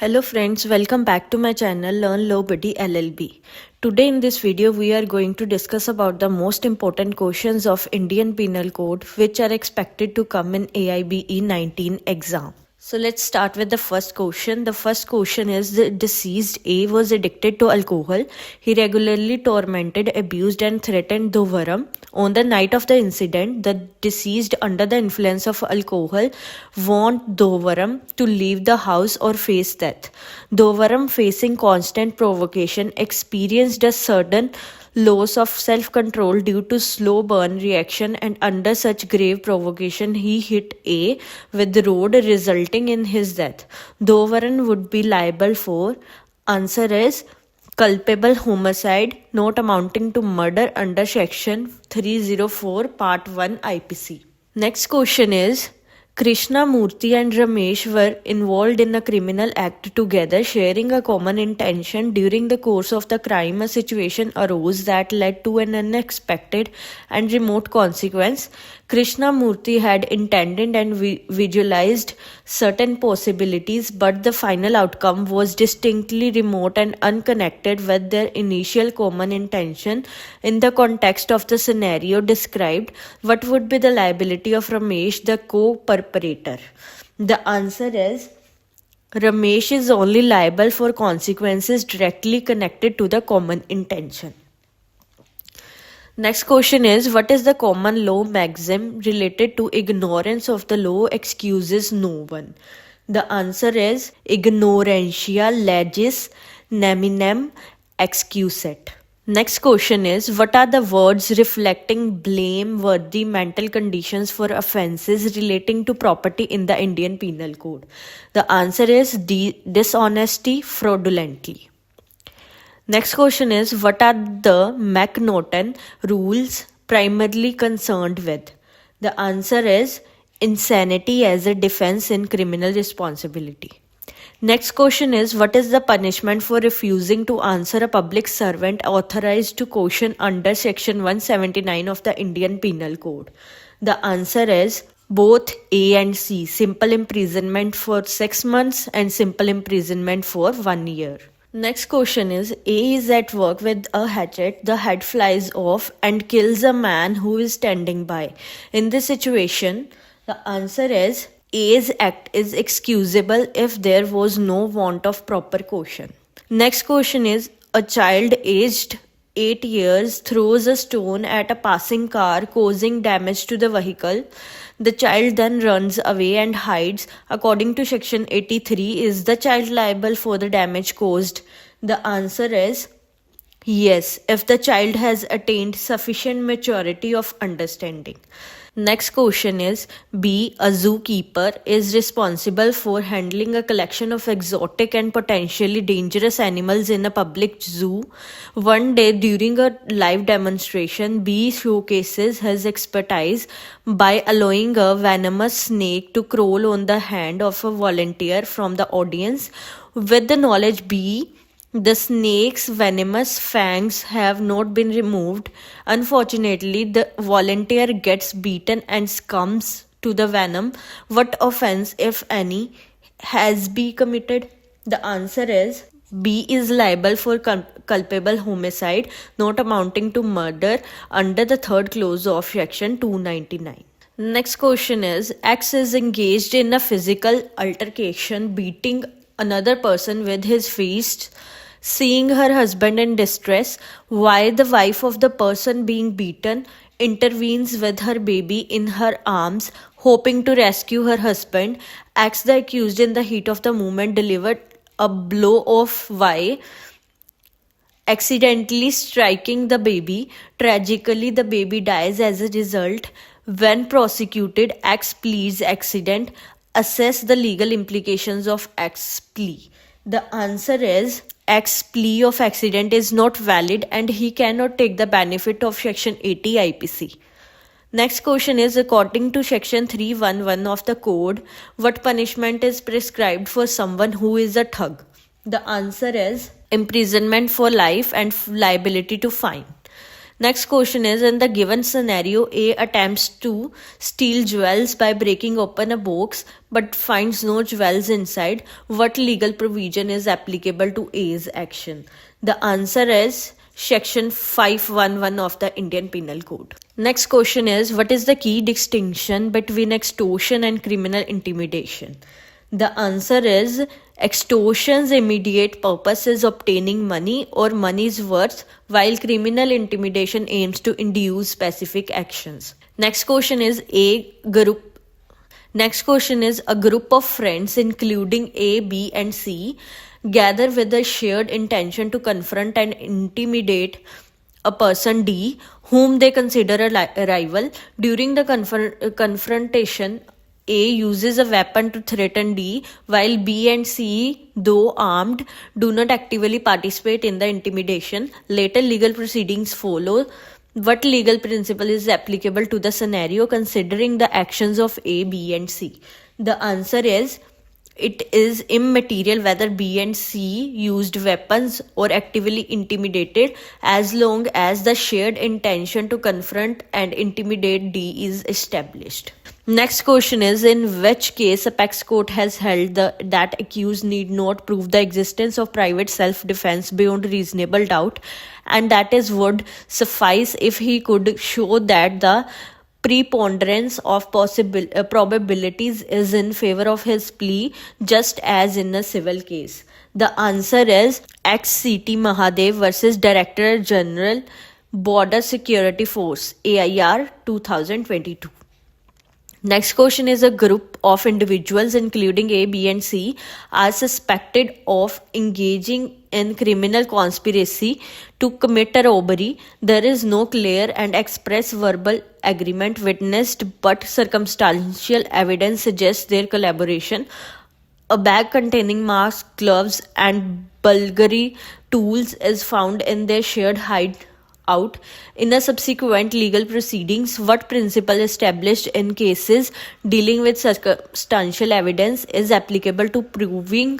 Hello friends, welcome back to my channel Learn Law Buddy LLB. Today in this video we are going to discuss about the most important questions of Indian Penal Code which are expected to come in AIBE 19 exam. So let's start with the first question. The first question is the deceased A was addicted to alcohol. He regularly tormented, abused and threatened Dovaram. On the night of the incident, the deceased under the influence of alcohol warned Dovaram to leave the house or face death. Dovaram, facing constant provocation, experienced a sudden loss of self-control due to slow burn reaction, and under such grave provocation he hit A with the rod, resulting in his death. Dovaran would be liable for answer is culpable homicide not amounting to murder under section 304 part 1 IPC. Next question is Krishna Murthy and Ramesh were involved in a criminal act together, sharing a common intention. During the course of the crime, a situation arose that led to an unexpected and remote consequence. Krishna Murthy had intended and visualized certain possibilities, but the final outcome was distinctly remote and unconnected with their initial common intention. In the context of the scenario described, what would be the liability of Ramesh, the co-perpetrator? The answer is Ramesh is only liable for consequences directly connected to the common intention. Next question is, what is the common law maxim related to ignorance of the law excuses no one? The answer is ignorantia legis neminem excuset. Next question is, what are the words reflecting blameworthy mental conditions for offences relating to property in the Indian Penal Code? The answer is dishonesty, fraudulently. Next question is, what are the McNaughton rules primarily concerned with? The answer is insanity as a defense in criminal responsibility. Next question is, what is the punishment for refusing to answer a public servant authorized to caution under section 179 of the Indian Penal Code? The answer is both A and C, simple imprisonment for 6 months and simple imprisonment for 1 year. Next question is, A is at work with a hatchet, the head flies off and kills a man who is standing by. In this situation, the answer is A's act is excusable if there was no want of proper caution. Next question is, a child aged 8 years throws a stone at a passing car, causing damage to the vehicle. The child then runs away and hides. According to section 83, is the child liable for the damage caused? The answer is yes, if the child has attained sufficient maturity of understanding. Next question is, B, a zookeeper is responsible for handling a collection of exotic and potentially dangerous animals in a public zoo. One day during a live demonstration, B showcases his expertise by allowing a venomous snake to crawl on the hand of a volunteer from the audience. With the knowledge B, the snake's venomous fangs have not been removed. Unfortunately, the volunteer gets beaten and succumbs to the venom. What offense, if any, has been committed? The answer is B is liable for culpable homicide not amounting to murder under the third clause of section 299. Next question is, X is engaged in a physical altercation, beating another person with his fists. Seeing her husband in distress, Y, the wife of the person being beaten, intervenes with her baby in her arms, hoping to rescue her husband. X, the accused, in the heat of the moment delivered a blow of Y, accidentally striking the baby. Tragically, the baby dies as a result. When prosecuted, X pleads accident. Assess the legal implications of X plea. The answer is X plea of accident is not valid and he cannot take the benefit of section 80 IPC. Next question is, according to section 311 of the code, what punishment is prescribed for someone who is a thug? The answer is imprisonment for life and liability to fine. Next question is, in the given scenario, A attempts to steal jewels by breaking open a box but finds no jewels inside. What legal provision is applicable to A's action? The answer is Section 511 of the Indian Penal Code. Next question is, what is the key distinction between extortion and criminal intimidation? The answer is extortion's immediate purpose is obtaining money or money's worth, while criminal intimidation aims to induce specific actions. Next question is a group of friends including A, B and C gather with a shared intention to confront and intimidate a person D whom they consider a rival. During the confrontation, A uses a weapon to threaten D, while B and C, though armed, do not actively participate in the intimidation. Later legal proceedings follow. What legal principle is applicable to the scenario considering the actions of A, B and C? The answer is, it is immaterial whether B and C used weapons or actively intimidated, as long as the shared intention to confront and intimidate D is established. Next question is, in which case apex court has held that accused need not prove the existence of private self-defense beyond reasonable doubt, and that is would suffice if he could show that the preponderance of probabilities is in favor of his plea, just as in a civil case. The answer is XCT Mahadev versus Director General Border Security Force, AIR 2022. Next question is, a group of individuals including A, B and C are suspected of engaging in criminal conspiracy to commit a robbery. There is no clear and express verbal agreement witnessed, but circumstantial evidence suggests their collaboration. A bag containing masks, gloves and burglary tools is found in their shared hideout. In a subsequent legal proceedings, what principle established in cases dealing with circumstantial evidence is applicable to proving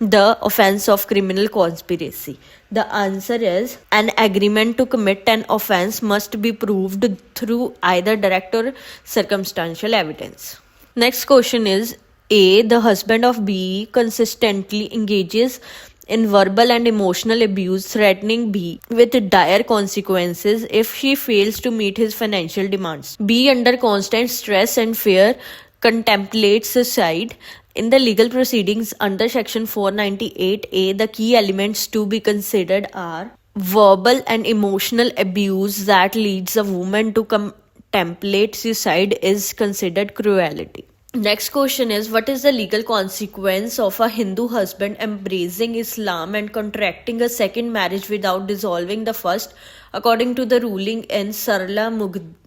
the offense of criminal conspiracy? The answer is, an agreement to commit an offense must be proved through either direct or circumstantial evidence. Next question is, A, the husband of B consistently engages in verbal and emotional abuse, threatening B with dire consequences if she fails to meet his financial demands. B, under constant stress and fear, contemplates suicide. In the legal proceedings under Section 498A, the key elements to be considered are verbal and emotional abuse that leads a woman to contemplate suicide is considered cruelty. Next question is, what is the legal consequence of a Hindu husband embracing Islam and contracting a second marriage without dissolving the first, according to the ruling in Sarla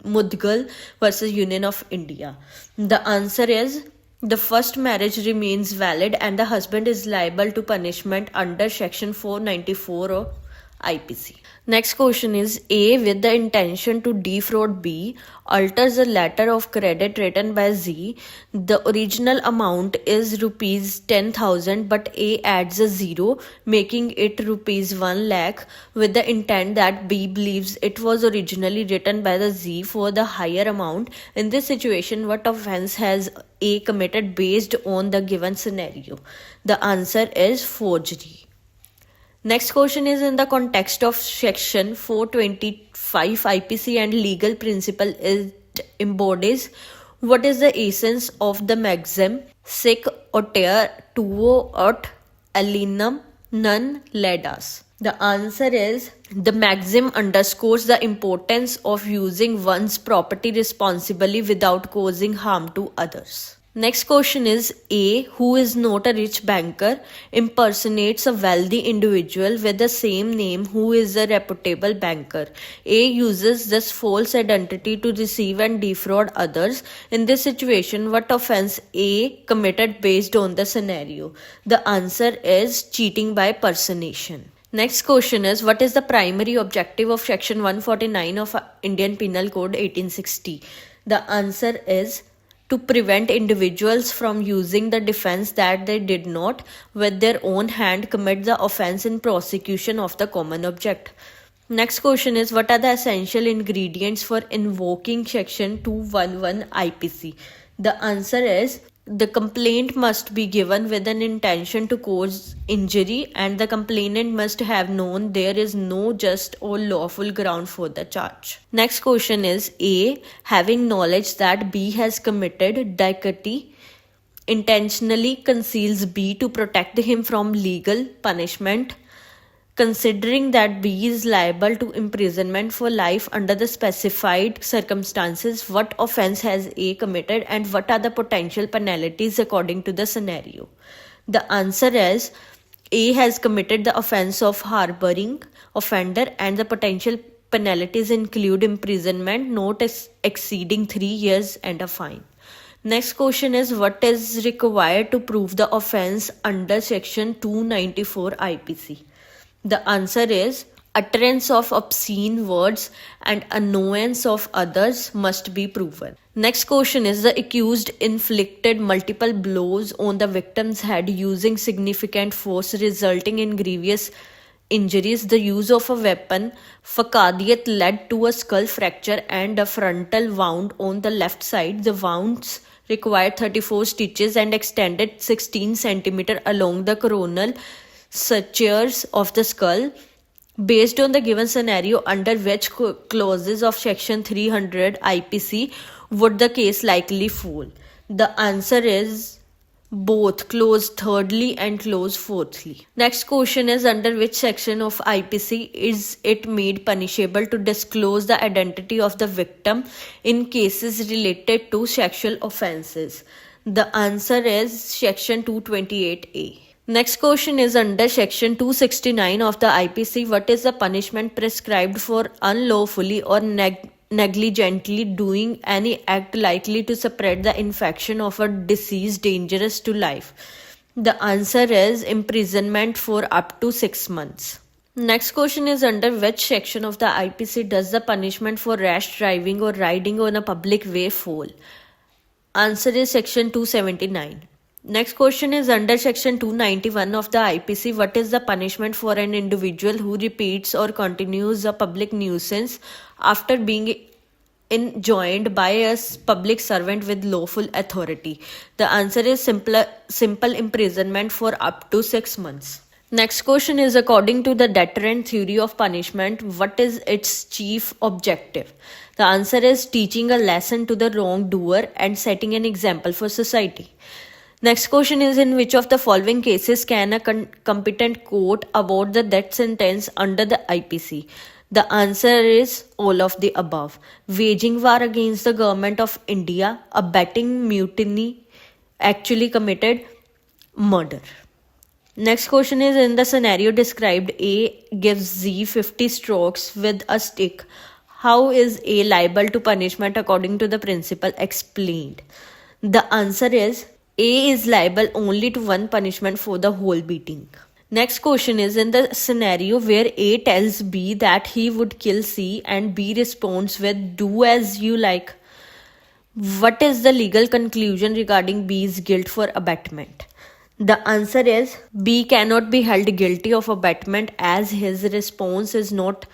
Mudgal versus Union of India? The answer is, the first marriage remains valid and the husband is liable to punishment under Section 494 of IPC. Next question is, A, with the intention to defraud B, alters a letter of credit written by Z. The original amount is rupees 10,000, but A adds a zero, making it rupees 1 lakh, with the intent that B believes it was originally written by the Z for the higher amount. In this situation, what offense has A committed based on the given scenario? The answer is forgery. Next question is, in the context of Section 425 IPC and legal principle it embodies, what is the essence of the maxim sic oter tuo ut alienum non ledas? The answer is, the maxim underscores the importance of using one's property responsibly without causing harm to others. Next question is, A, who is not a rich banker, impersonates a wealthy individual with the same name who is a reputable banker. A uses this false identity to deceive and defraud others. In this situation, what offense A committed based on the scenario? The answer is cheating by personation. Next question is, what is the primary objective of Section 149 of Indian Penal Code 1860? The answer is to prevent individuals from using the defense that they did not, with their own hand, commit the offense in prosecution of the common object. Next question is, what are the essential ingredients for invoking section 211 IPC? The answer is, the complaint must be given with an intention to cause injury, and the complainant must have known there is no just or lawful ground for the charge. Next question is, A, having knowledge that B has committed dacoity, intentionally conceals B to protect him from legal punishment. Considering that B is liable to imprisonment for life under the specified circumstances, what offense has A committed and what are the potential penalties according to the scenario? The answer is, A has committed the offense of harboring offender, and the potential penalties include imprisonment not exceeding 3 years and a fine. Next question is, what is required to prove the offense under section 294 IPC? The answer is, utterance of obscene words and annoyance of others must be proven. Next question is, the accused inflicted multiple blows on the victim's head using significant force resulting in grievous injuries. The use of a weapon facadiat led to a skull fracture and a frontal wound on the left side. The wounds required 34 stitches and extended 16 centimeters along the coronal sutures of the skull. Based on the given scenario, under which clauses of section 300 IPC would the case likely fall? The answer is both clause thirdly and clause fourthly. Next question is, under which section of IPC is it made punishable to disclose the identity of the victim in cases related to sexual offences? The answer is section 228A. Next question is, under section 269 of the IPC, what is the punishment prescribed for unlawfully or negligently doing any act likely to spread the infection of a disease dangerous to life? The answer is imprisonment for up to 6 months. Next question is, under which section of the IPC does the punishment for rash driving or riding on a public way fall? Answer is section 279. Next question is, under section 291 of the IPC, what is the punishment for an individual who repeats or continues a public nuisance after being enjoined by a public servant with lawful authority? The answer is simple imprisonment for up to 6 months. Next question is, according to the deterrent theory of punishment, what is its chief objective? The answer is teaching a lesson to the wrongdoer and setting an example for society. Next question is, in which of the following cases can a competent court award the death sentence under the IPC? The answer is all of the above. Waging war against the government of India, abetting mutiny, actually committed murder. Next question is, in the scenario described, A gives Z 50 strokes with a stick. How is A liable to punishment according to the principle explained? The answer is, A is liable only to one punishment for the whole beating. Next question is, in the scenario where A tells B that he would kill C and B responds with do as you like, what is the legal conclusion regarding B's guilt for abetment? The answer is, B cannot be held guilty of abetment as his response is not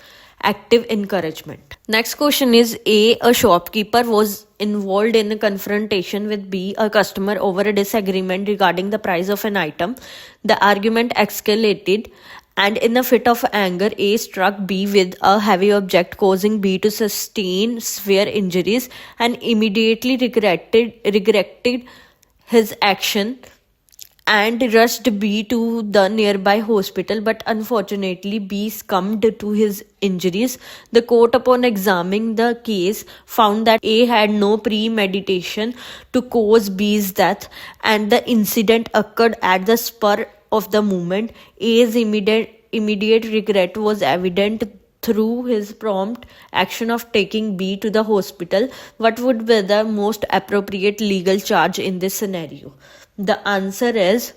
active encouragement. Next question is, a shopkeeper was involved in a confrontation with B, a customer, over a disagreement regarding the price of an item. The argument escalated, and in a fit of anger, A struck B with a heavy object, causing B to sustain severe injuries and immediately regretted his action and rushed B to the nearby hospital, but unfortunately B succumbed to his injuries. The court, upon examining the case, found that A had no premeditation to cause B's death, and the incident occurred at the spur of the moment. A's immediate regret was evident through his prompt action of taking B to the hospital. What would be the most appropriate legal charge in this scenario? The answer is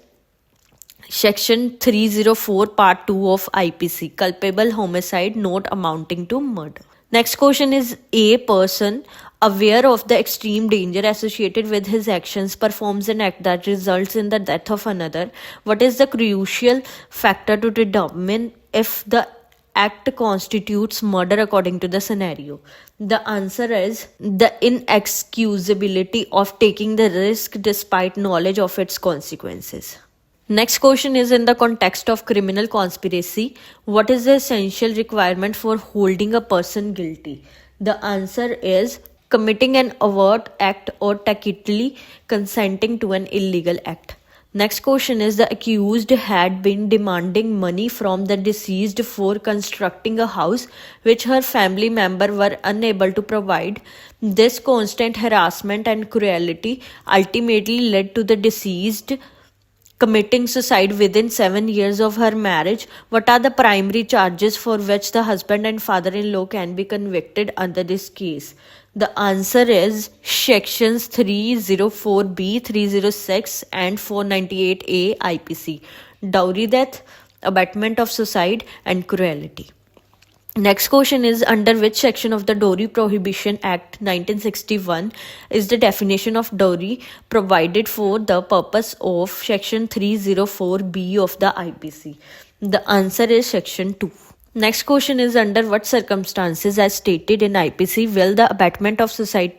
Section 304 Part 2 of IPC, culpable homicide not amounting to murder. Next question is, a person aware of the extreme danger associated with his actions performs an act that results in the death of another. What is the crucial factor to determine if the act constitutes murder according to the scenario? The answer is the inexcusability of taking the risk despite knowledge of its consequences. Next question is, in the context of criminal conspiracy, what is the essential requirement for holding a person guilty? The answer is committing an overt act or tacitly consenting to an illegal act. Next question is, the accused had been demanding money from the deceased for constructing a house which her family member were unable to provide. This constant harassment and cruelty ultimately led to the deceased committing suicide within 7 years of her marriage. What are the primary charges for which the husband and father-in-law can be convicted under this case? The answer is sections 304B, 306 and 498A IPC: dowry death, abetment of suicide and cruelty. Next question is, under which section of the Dowry Prohibition Act 1961 is the definition of dowry provided for the purpose of section 304B of the IPC? The answer is section 2. Next question is, under what circumstances as stated in IPC will the abetment of suicide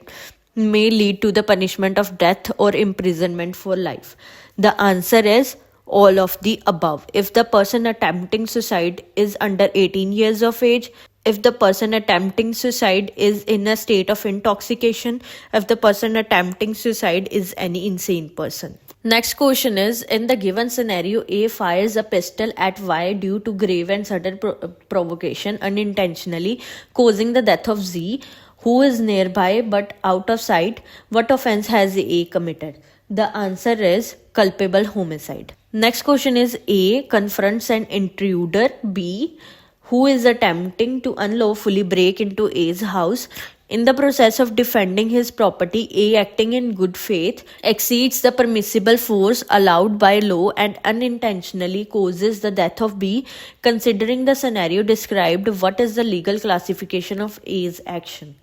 may lead to the punishment of death or imprisonment for life? The answer is all of the above. If the person attempting suicide is under 18 years of age, if the person attempting suicide is in a state of intoxication, if the person attempting suicide is any insane person. Next question is, in the given scenario, A fires a pistol at Y due to grave and sudden provocation unintentionally, causing the death of Z, who is nearby but out of sight. What offense has A committed? The answer is culpable homicide. Next question is, A confronts an intruder, B, who is attempting to unlawfully break into A's house. In the process of defending his property, A, acting in good faith, exceeds the permissible force allowed by law and unintentionally causes the death of B. Considering the scenario described, what is the legal classification of A's action?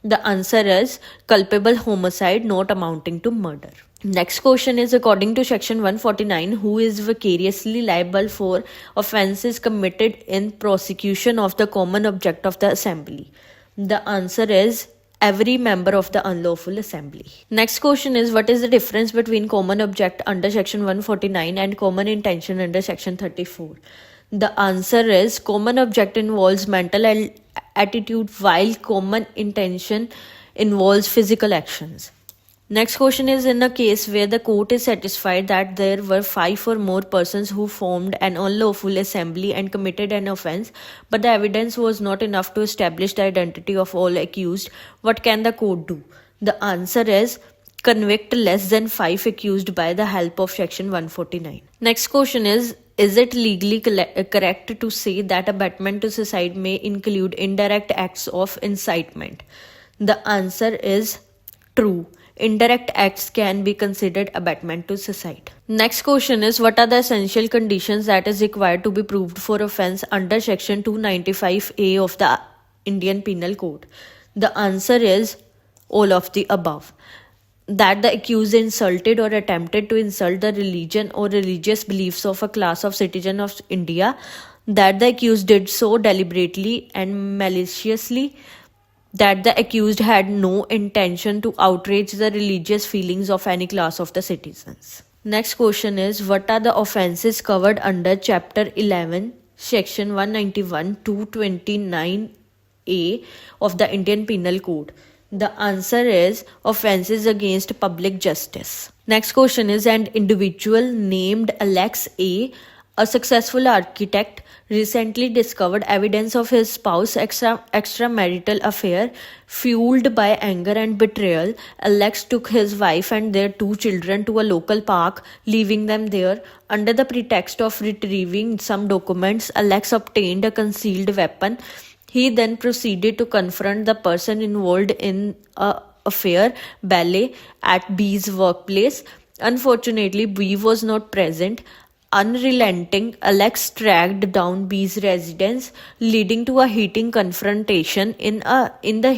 The answer is culpable homicide not amounting to murder. Next question is, according to section 149, who is vicariously liable for offences committed in prosecution of the common object of the assembly? The answer is every member of the unlawful assembly. Next question is, what is the difference between common object under section 149 and common intention under section 34? The answer is common object involves mental attitude while common intention involves physical actions. Next question is, in a case where the court is satisfied that there were 5 or more persons who formed an unlawful assembly and committed an offense, but the evidence was not enough to establish the identity of all accused, what can the court do? The answer is convict less than 5 accused by the help of section 149. Next question is it legally correct to say that abetment to suicide may include indirect acts of incitement? The answer is true. Indirect acts can be considered abetment to suicide. Next question is, what are the essential conditions that is required to be proved for offence under section 295A of the Indian Penal Code? The answer is all of the above. That the accused insulted or attempted to insult the religion or religious beliefs of a class of citizens of India, that the accused did so deliberately and maliciously, that the accused had no intention to outrage the religious feelings of any class of the citizens. Next question is, what are the offences covered under chapter 11, section 191 to 29A of the Indian Penal Code? The answer is offences against public justice. Next question is, an individual named Alex A, a successful architect, recently discovered evidence of his spouse's extramarital affair. Fueled by anger and betrayal, Alex took his wife and their 2 children to a local park, leaving them there. Under the pretext of retrieving some documents, Alex obtained a concealed weapon. He then proceeded to confront the person involved in an affair, Ballet, at B's workplace. Unfortunately, B was not present. Unrelenting, Alex tracked down B's residence, leading to a heated confrontation. In the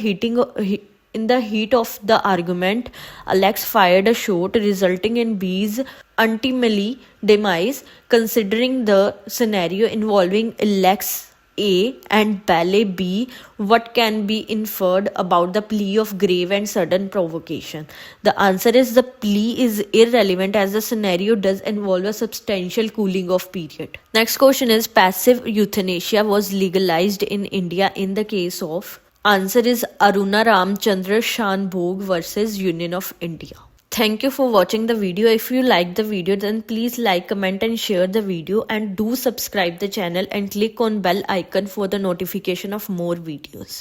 heat of the argument, Alex fired a shot, resulting in B's ultimately demise. Considering the scenario involving Alex A, and ballet B, what can be inferred about the plea of grave and sudden provocation? The answer is the plea is irrelevant as the scenario does involve a substantial cooling off period. Next question is passive euthanasia was legalized in India in the case of. Answer is Aruna Ramchandra Shanbhog versus Union of India. Thank you for watching the video. If you like the video, then please like, comment and share the video, and do subscribe the channel and click on bell icon for the notification of more videos.